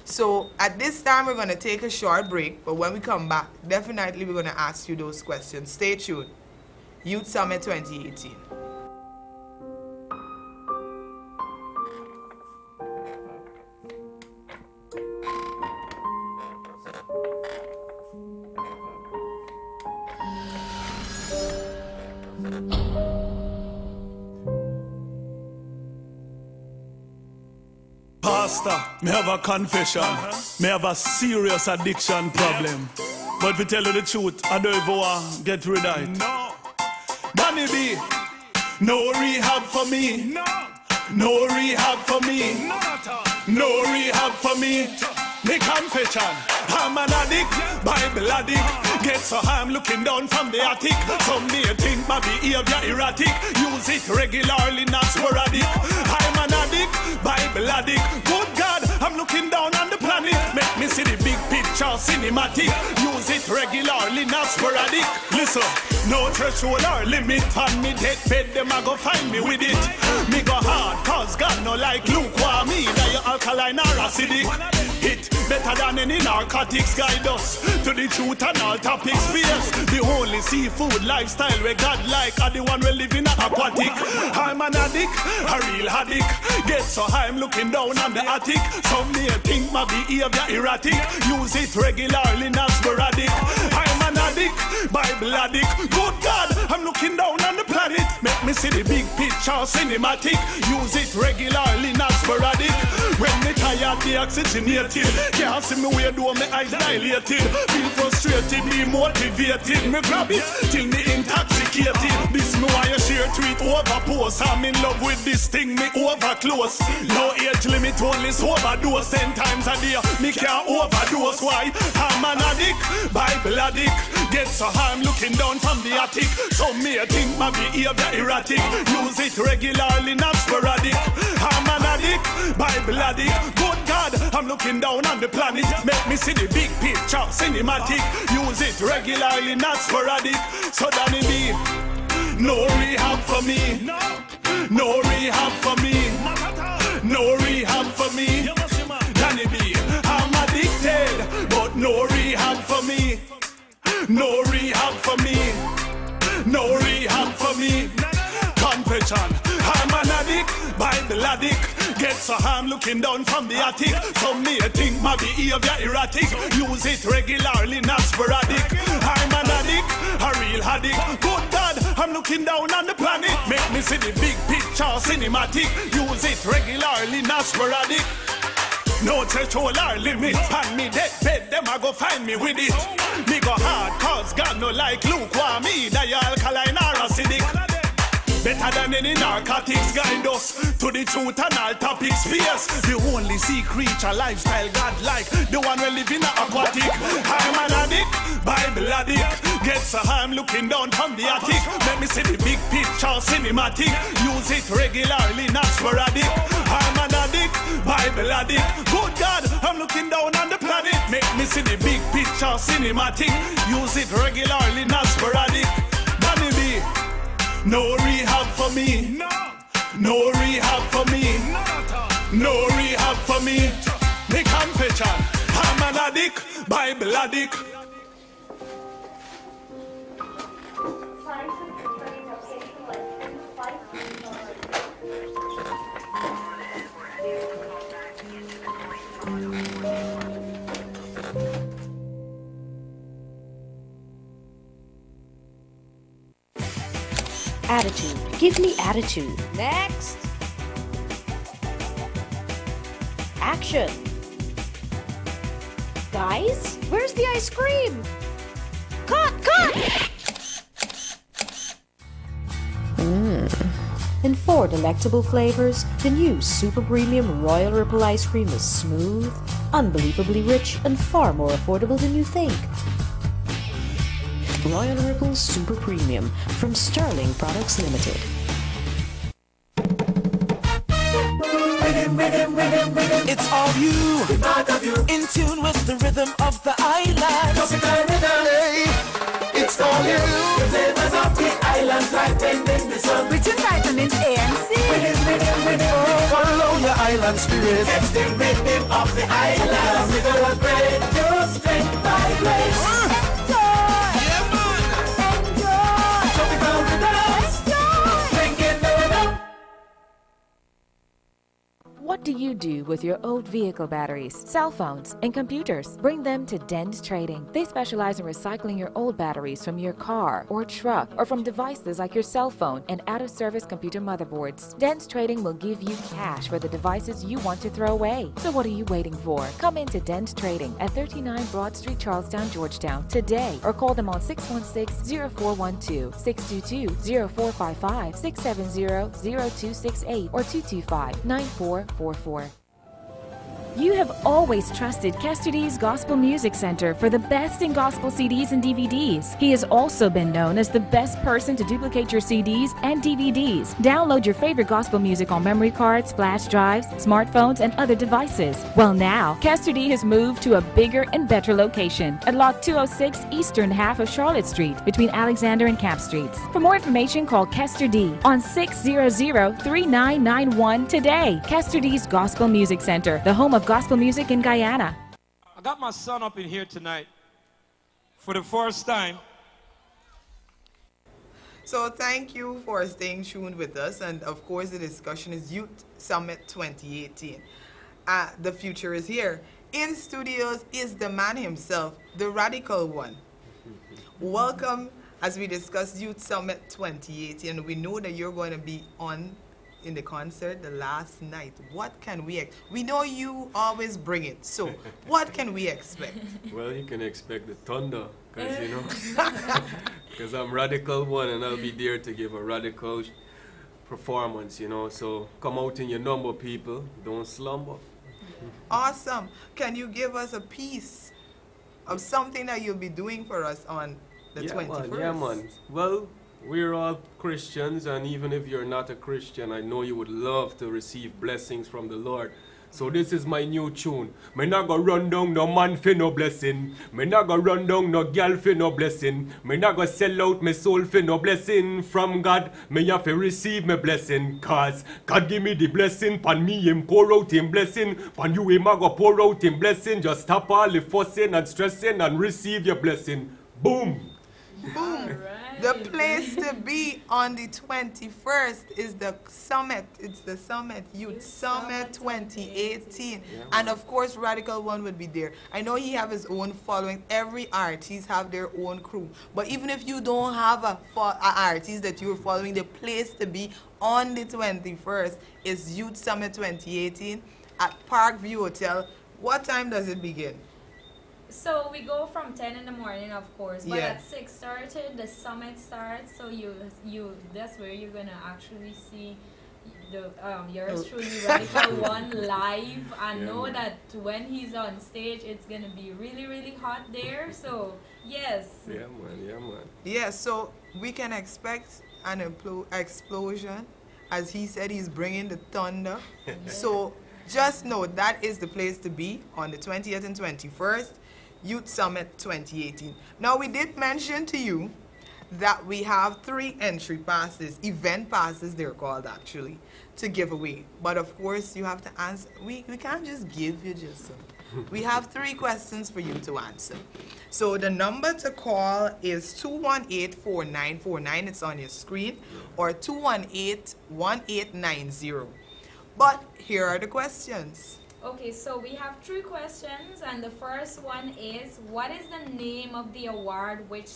So at this time, we're going to take a short break. But when we come back, definitely we're going to ask you those questions. Stay tuned. Youth Summit 2018. Pastor, me have a confession. Me have a serious addiction problem. But to tell you the truth, I don't even want to get rid of it. No. Danny B, No rehab for me. No. No rehab for me. None at all. No rehab for me. Me confession, I'm an addict, Bible addict. Get so I'm looking down from the attic. Some may think my behavior erratic. Use it regularly, not sporadic. I'm an addict, Bible addict. Good God, I'm looking down on the planet. Make me see the big picture, cinematic. Use it regularly, not sporadic. Listen, no threshold or limit. On me deathbed, them a go find me with it. Me go hard, cause God no like lukewarm. Me that you alkaline or acidic. It better than any narcotics. Guide us to the truth and all topics. Yes, the only seafood lifestyle where God like are the one we live in aquatic. I'm an addict, a real addict. Get so high, I'm looking down on the attic. Some may think my behavior erratic. Use it regularly, not sporadic. I'm an addict, Bible addict. Good God, I'm looking down on the planet. Make me see the big picture, cinematic. Use it regularly, not sporadic. When me tired, the oxygenated. Can't see me way though, my eyes dilated. Feel frustrated, demotivated. Me grab it, till me intoxicated. This me why you share tweet over post. I'm in love with this thing, me over close. No age limit, only overdose. 10 times a day, me can't overdose. Why? I'm an addict, Bible addict. Get so high, I'm looking down from the attic. Some may think my behavior erratic. Use it regularly, not sporadic. I'm an addict, Bible addict. Good God, I'm looking down on the planet. Make me see the big picture, cinematic. Use it regularly, not sporadic. So Danny B, no rehab for me. No. No rehab for me. Not at all. No rehab for me. You must be mad. Danny B, I'm addicted, but no rehab for me. No rehab for me. No rehab for me. Confession, I'm an addict, Bible addict. Get so I'm looking down from the attic. Some may think my behavior erratic. Use it regularly, not sporadic. I'm an addict, a real addict. Good God, I'm looking down on the planet. Make me see the big picture, cinematic. Use it regularly, not sporadic. No threshold or limit. And me deathbed, them a go find me with it. Me go hard, cause God no like lukewarm. Me that you alkaline or acidic. Better than any narcotics. Guide us to the truth and all topics. Yes, the only sea creature lifestyle God like. The one we live in aquatic. I'm an addict, Bible addict. Get so high, I'm looking down from the attic. Let me see the big picture, cinematic. Use it regularly, not sporadic. I'm an addict, Bible addict. Good God, I'm looking down on the planet. Make me see the big picture, cinematic. Use it regularly, not sporadic. Danny B, no rehab for me. No. No rehab for me. Not at all. No rehab for me. Me confession, I'm an addict, Bible addict. Attitude. Give me attitude. Next. Action. Guys, where's the ice cream? Cut! In 4 delectable flavors, the new Super Premium Royal Ripple ice cream is smooth, unbelievably rich, and far more affordable than you think. Royal Ripple Super Premium from Sterling Products Limited. It's all you, in tune with the rhythm of the island. Hey, it's all you, the flavors of the islands like bending the sun. With your vitamins A and C. Follow your island spirit. It's the rhythm of the islands. We gonna break your strength by grace. What do you do with your old vehicle batteries, cell phones, and computers? Bring them to Dens Trading. They specialize in recycling your old batteries from your car or truck or from devices like your cell phone and out-of-service computer motherboards. Dens Trading will give you cash for the devices you want to throw away. So what are you waiting for? Come into Dens Trading at 39 Broad Street, Charlestown, Georgetown today, or call them on 616-0412, 622-0455, 670-0268, or 225-9444. You have always trusted Kester D's Gospel Music Center for the best in gospel CDs and DVDs. He has also been known as the best person to duplicate your CDs and DVDs. Download your favorite gospel music on memory cards, flash drives, smartphones, and other devices. Well, now, Kester D has moved to a bigger and better location at Lot 206 eastern half of Charlotte Street between Alexander and Camp Streets. For more information, call Kester D on 600-3991 today. Kester D's Gospel Music Center, the home of gospel music in Guyana. I got my son up in here tonight for the first time. So thank you for staying tuned with us, and of course the discussion is Youth Summit 2018. The future is here. In studios is the man himself, the radical one. Welcome as we discuss Youth Summit 2018. We know that you're going to be on in the concert the last night. What can we know you always bring it, so what can we expect? Well, you can expect the thunder, because you know, because I'm radical one and I'll be there to give a radical performance, you know, so come out in your number, people, don't slumber. Awesome. Can you give us a piece of something that you'll be doing for us on the 21st? Man, yeah, man. Well, we're all Christians, and even if you're not a Christian, I know you would love to receive blessings from the Lord. So this is my new tune. Me not go run down no man for no blessing. Me not go run down no girl for no blessing. Me not go sell out my soul for no blessing. From God, me have to receive my blessing. Cause God give me the blessing. Pan me him pour out him blessing. Pan you him a go pour out him blessing. Just stop all the fussing and stressing and receive your blessing. Boom. Boom. The place to be on the 21st is the summit. It's the summit, Youth Summit 2018. Yeah, and of course, Radical One would be there. I know he have his own following. Every artist have their own crew. But even if you don't have a artist that you're following, the place to be on the 21st is Youth Summit 2018 at Parkview Hotel. What time does it begin? So we go from 10 in the morning, of course, but Yeah. at 6:30 the summit starts. So you that's where you're gonna actually see the yours truly Radical One live, and know that when he's on stage, it's gonna be really, really hot there. So yes. Yeah, man. Yeah, man. Yeah, so we can expect an explosion. As he said, he's bringing the thunder. So just know that is the place to be on the 20th and 21st, Youth Summit 2018. Now, we did mention to you that we have 3 entry passes, event passes they're called actually, to give away. But of course, you have to answer. We can't just give you just some. We have 3 questions for you to answer. So the number to call is 218-4949. It's on your screen, or 218-1890. But here are the questions. Okay, so we have 3 questions, and the first one is, what is the name of the award which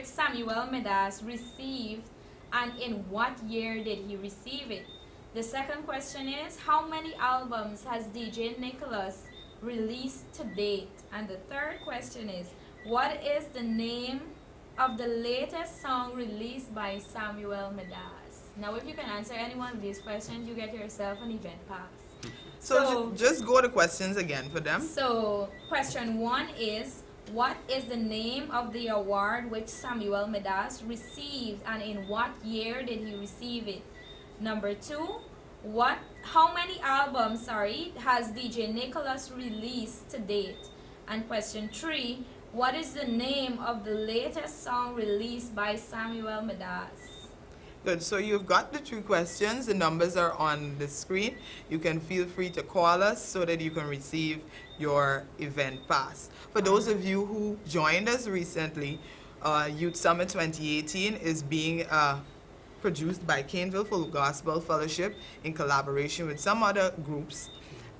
Samuel Medas received, and in what year did he receive it? The second question is, how many albums has DJ Nicholas released to date? And the third question is, what is the name of the latest song released by Samuel Medas? Now, if you can answer any one of these questions, you get yourself an event pass. So just go to questions again for them. So question 1 is, what is the name of the award which Samuel Medas received, and in what year did he receive it? Number 2, how many albums, has DJ Nicholas released to date? And question 3, what is the name of the latest song released by Samuel Medas? Good, so you've got the 3 questions. The numbers are on the screen. You can feel free to call us so that you can receive your event pass. For those of you who joined us recently, Youth Summit 2018 is being produced by Caneville Full Gospel Fellowship in collaboration with some other groups.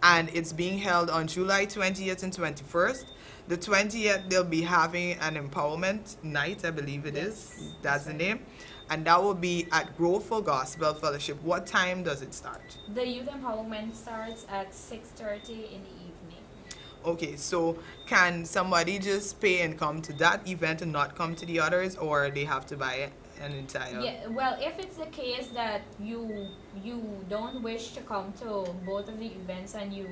and it's being held on July 20th and 21st. The 20th, they'll be having an empowerment night, I believe it is. That's the name. And that will be at Grove Gospel Fellowship. What time does it start? The youth empowerment starts at 6:30 in the evening. Okay, so can somebody just pay and come to that event and not come to the others, or they have to buy an entire? Yeah, well, if it's the case that you don't wish to come to both of the events and you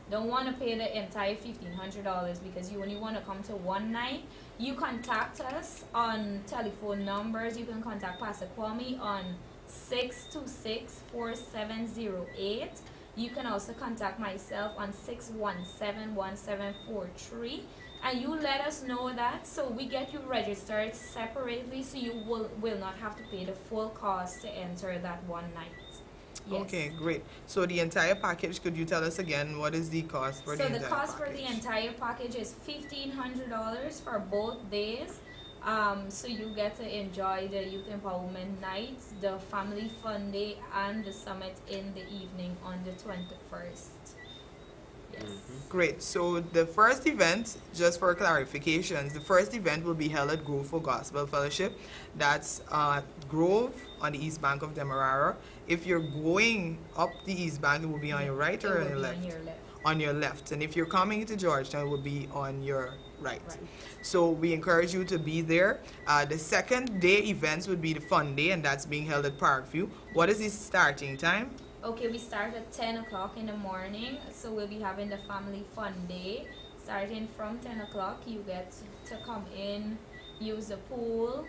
don't want to pay the entire $1,500 because you only want to come to one night, you contact us on telephone numbers. You can contact Pastor Kwame on 626-4708. You can also contact myself on 617-1743. And you let us know that, so we get you registered separately, so you will not have to pay the full cost to enter that one night. Yes. Okay, great. So the entire package, could you tell us again what is the cost for the entire package? So the cost for the entire package is $1,500 for both days. So you get to enjoy the Youth Empowerment Night, the Family Fun Day, and the Summit in the evening on the 21st. Yes. Great. So the first event, just for clarifications, the first event will be held at Grove Gospel Fellowship. That's Grove on the east bank of Demerara. If you're going up the east bank, it will be on your right or on your left? On your left. On your left. And if you're coming to Georgetown, it will be on your right. So we encourage you to be there. The second day events would be the Fun Day, and that's being held at Parkview. What is the starting time? Okay, we start at 10 o'clock in the morning, so we'll be having the Family Fun Day. Starting from 10 o'clock, you get to come in, use the pool,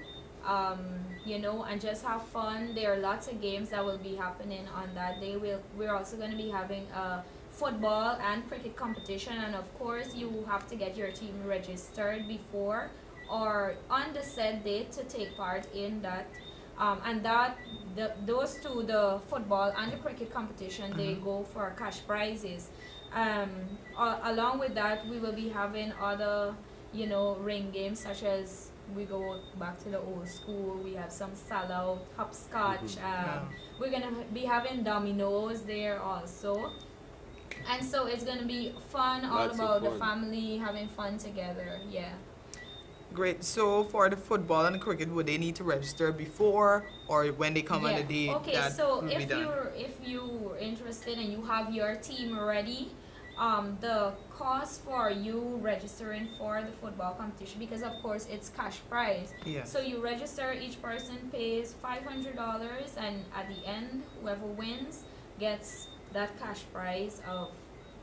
you know, and just have fun. There are lots of games that will be happening on that day. We're also going to be having a football and cricket competition, and of course, you have to get your team registered before or on the said date to take part in that. And those two, the football and the cricket competition, they go for cash prizes. Along with that, we will be having other, you know, ring games, such as we go back to the old school. We have some salad, hopscotch. We're going to be having dominoes there also. And so it's going to be fun, all about the family having fun together. Yeah. Great. So for the football and the cricket, would they need to register before or when they come on the day? Okay, so if you're interested and you have your team ready, the cost for you registering for the football competition, because of course it's cash prize. Yeah. So you register, each person pays $500, and at the end, whoever wins gets that cash prize of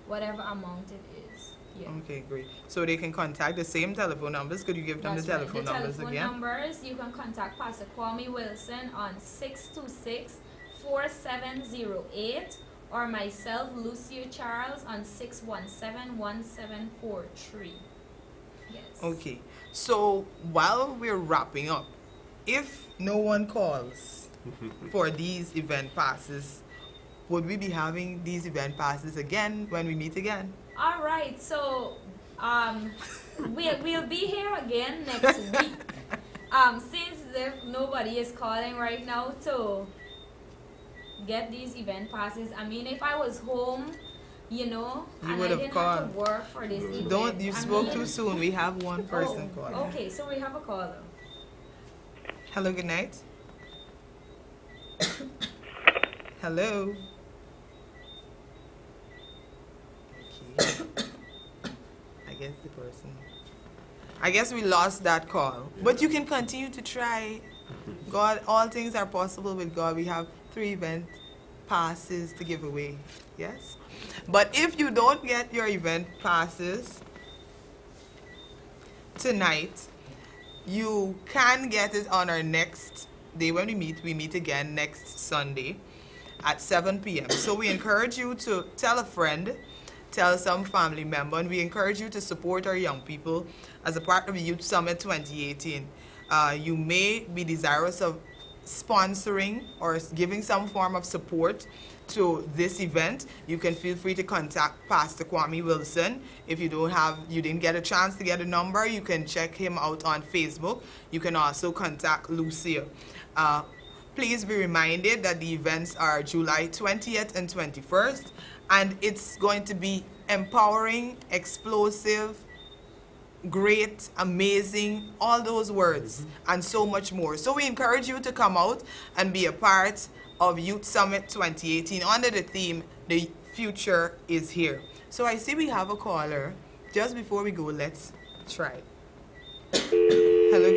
whatever amount it is. Yeah. Okay, great. So they can contact the same telephone numbers. Could you give them the telephone numbers again? The telephone numbers, you can contact Pastor Kwame Wilson on 626-4708 or myself, Lucia Charles, on 617-1743. Yes. Okay. So while we're wrapping up, if no one calls for these event passes, would we be having these event passes again when we meet again? All right, so we'll be here again next week. Since nobody is calling right now to get these event passes, I mean, if I was home, you know, and I didn't have to work for this event. You spoke too soon. We have one person calling. Okay, so we have a caller. Hello, good night. Hello. I guess we lost that call. But you can continue to try. God, all things are possible with God. We have 3 event passes to give away. Yes? But if you don't get your event passes tonight, you can get it on our next day when we meet. We meet again next Sunday at 7 p.m. So we encourage you to tell a friend, tell some family member, and we encourage you to support our young people as a part of the Youth Summit 2018. You may be desirous of sponsoring or giving some form of support to this event. You can feel free to contact Pastor Kwame Wilson. If you didn't get a chance to get a number, you can check him out on Facebook. You can also contact Lucia. Please be reminded that the events are July 20th and 21st, And it's going to be empowering, explosive, great, amazing, all those words, and so much more. So we encourage you to come out and be a part of Youth Summit 2018 under the theme, The Future is Here. So I see we have a caller. Just before we go, let's try. Hello,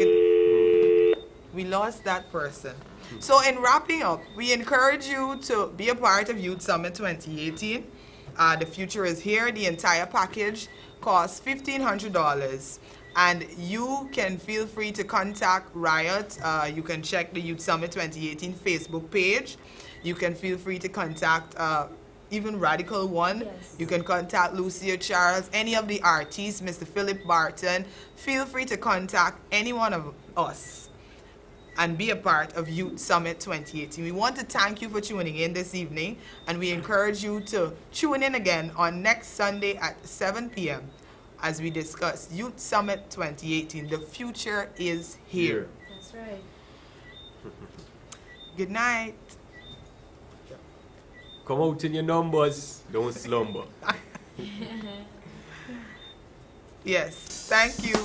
we lost that person. So in wrapping up, we encourage you to be a part of Youth Summit 2018. The future is here. The entire package costs $1,500. And you can feel free to contact Riot. You can check the Youth Summit 2018 Facebook page. You can feel free to contact even Radical One. Yes. You can contact Lucia Charles, any of the artists, Mr. Philip Barton. Feel free to contact any one of us and be a part of Youth Summit 2018. We want to thank you for tuning in this evening, and we encourage you to tune in again on next Sunday at 7 p.m. as we discuss Youth Summit 2018. The future is here. That's right. Good night. Come out in your numbers, don't slumber. Yes, thank you.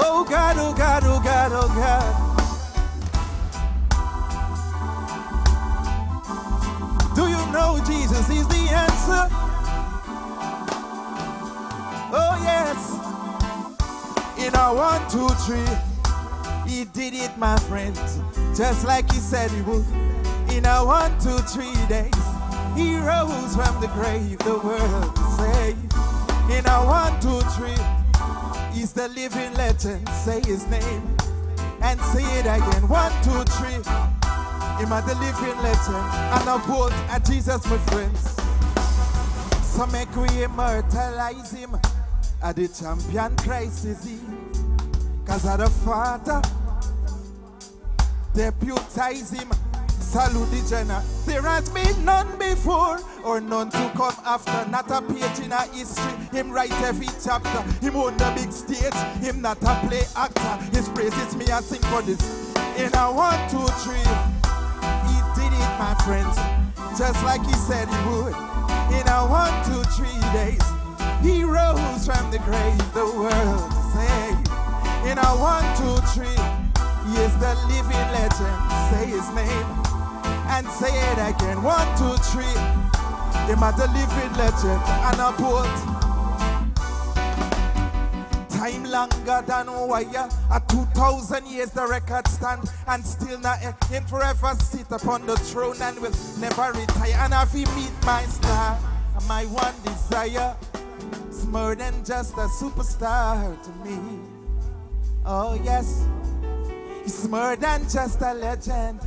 Oh God, oh God, oh God, oh God. Do you know Jesus is the answer? Oh yes. In a 1, 2, 3, he did it, my friends, just like he said he would. In a 1, 2, 3 days, he rose from the grave, the world is saved. In a 1, 2, 3, he's the living legend. Say his name and say it again. 1, 2, 3, him are the living legend. And I vote at Jesus, my friends. So make we immortalize him. At the champion Christ is he. Cause of the Father deputize him. Salute the general. There has been none before or none to come after. Not a page in a history. Him write every chapter. Him on the big stage. Him not a play actor. His praises me a sing for this. In a 1, 2, 3, he did it, my friends, just like he said he would. In a 1, 2, 3 days, he rose from the grave, the world to save. In a 1, 2, 3, he is the living legend. Say his name and say it again. 1, 2, 3, him are the living legend. And a bolt. Time longer than wire. At 2,000 years the record stand, and still not him forever sit upon the throne and will never retire. And if he meet my star, my one desire, it's more than just a superstar to me. Oh yes, it's more than just a legend.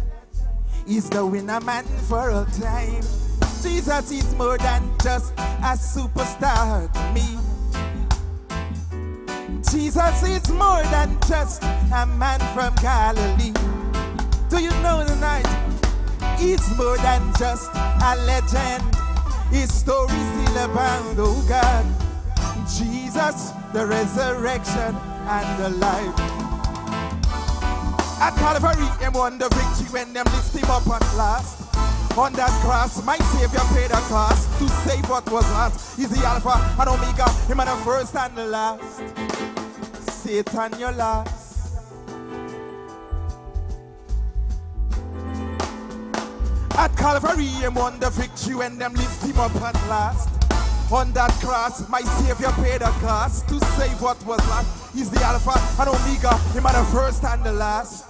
He's the winner man for all time. Jesus is more than just a superstar to me. Jesus is more than just a man from Galilee. Do you know tonight? He's more than just a legend. His story still abound, oh God. Jesus, the resurrection and the life. At Calvary, him won the victory when them lift him up at last. On that cross, my Savior paid a cost to save what was lost. He's the Alpha and Omega, him are the first and the last. Satan, your last. At Calvary, him won the victory when them lift him up at last. On that cross, my Savior paid a cost to save what was lost. He's the Alpha and Omega, him are the first and the last.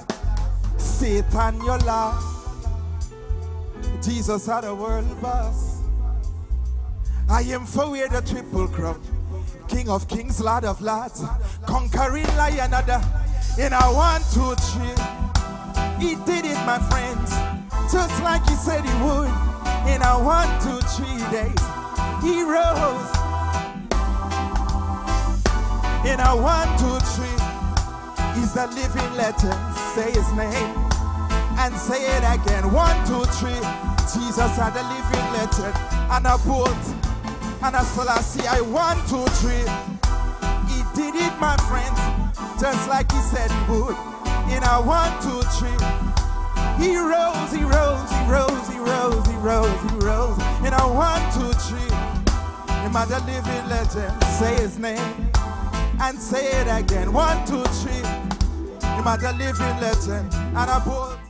Satan, your last. Jesus are the world boss. I am for where the triple crown, King of kings, Lord of lords, conquering lion of the. In a 1, 2, 3, he did it, my friends, just like he said he would. In a 1, 2, 3 days, he rose. In a 1, 2, 3, he's the living legend. Say his name and say it again. 1, 2, 3, Jesus are the living legend. And a bolt and a Selassie, I 1, 2, 3, he did it, my friends, just like he said he would. In a 1, 2, 3, he rose, he rose, he rose, he rose, he rose, he rose. In a 1, 2, 3, him a the living legend. Say his name and say it again. 1, 2, 3, him a the living legend. And a bull.